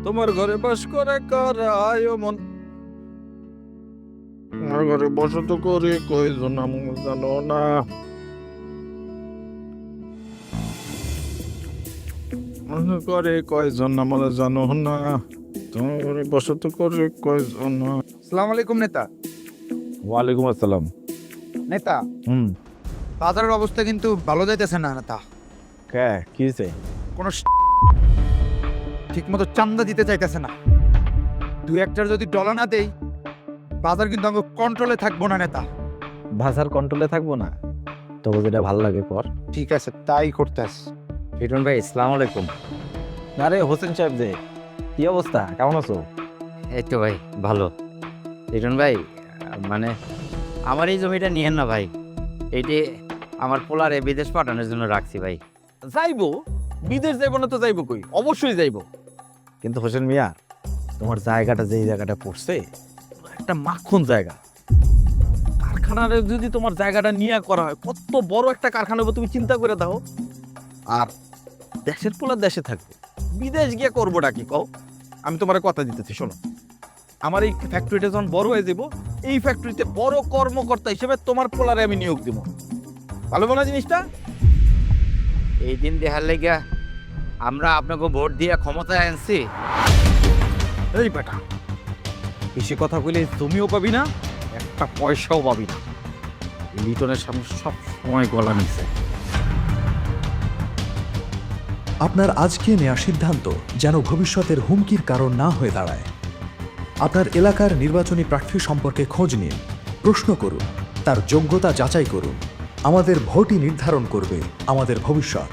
তোমার ঘরে বাস করে কারা আয় মন, আমার ঘরে বসত করে কয়জন আমাকে জানো না। আমার ঘরে কয়জন আমরা জানো না, তোমার ঘরে বসত করে কয়জন। আসসালামু আলাইকুম নেতা। ওয়ালাইকুম আসসালাম। নেতা, বাজারের অবস্থা কিন্তু ভালো যাইতেছে না নেতা। কে কি হয়েছে? কোনো ঠিক মতো চান্দা দিতে চাইতেছে না। দুই একটার যদি ডলা না দেই, বাজার কিন্তু আমাকে কন্ট্রোলে থাকবো না নেতা। ভাষার কন্ট্রোলে থাকবো না, তবে যেটা ভাল লাগে কর। ঠিক আছে, তাই করতেছ। ফিরন ভাই, আসসালামু আলাইকুম। আরে হোসেন সাহেব যে, কি অবস্থা, কেমন আছো? এই তো ভাই ভালো। রিটন ভাই, মানে আমার এই জমিটা নিয়েন না ভাই। এইটি আমার পোলারে বিদেশ পাঠানোর জন্য রাখছি ভাই। যাইবো, বিদেশ যাইবো না তো যাইবো কই, অবশ্যই যাইবো। কিন্তু হোসেন মিয়া, তোমার জায়গাটা যেই জায়গাটা পড়ছে, একটা মাখন জায়গা। কারখানার যদি তোমার জায়গাটা নিয়ে করা হয়, কত বড় একটা কারখানা হবে তুমি চিন্তা করে দাও। আর দেশের পোলা দেশে থাকবে, বিদেশ গিয়ে করবোটা কি কও? আমি তোমার কথা দিতেছি, শোনো, আমার এই ফ্যাক্টরিটা যখন বড় হয়ে যাব, এই ফ্যাক্টরিতে বড় কর্মকর্তা হিসেবে তোমার পোলারে আমি নিয়োগ দিব। ভালো না জিনিসটা? এই দিন দেখার লেগে আমরা আপনাকে ভোট দিয়ে ক্ষমতায় আনছি। এই বেটা, বেশি কথা কইলে তুমিও পাবি না, একটা পয়সাও পাবি না। লিটনের সামনে সব সময় গলা নিচ্ছে। আপনার আজকে নেওয়া সিদ্ধান্ত যেন ভবিষ্যতের হুমকির কারণ না হয়ে দাঁড়ায়। আপনার এলাকার নির্বাচনী প্রার্থী সম্পর্কে খোঁজ নিন, প্রশ্ন করুন, তার যোগ্যতা যাচাই করুন। আমাদের ভোটই নির্ধারণ করবে আমাদের ভবিষ্যৎ।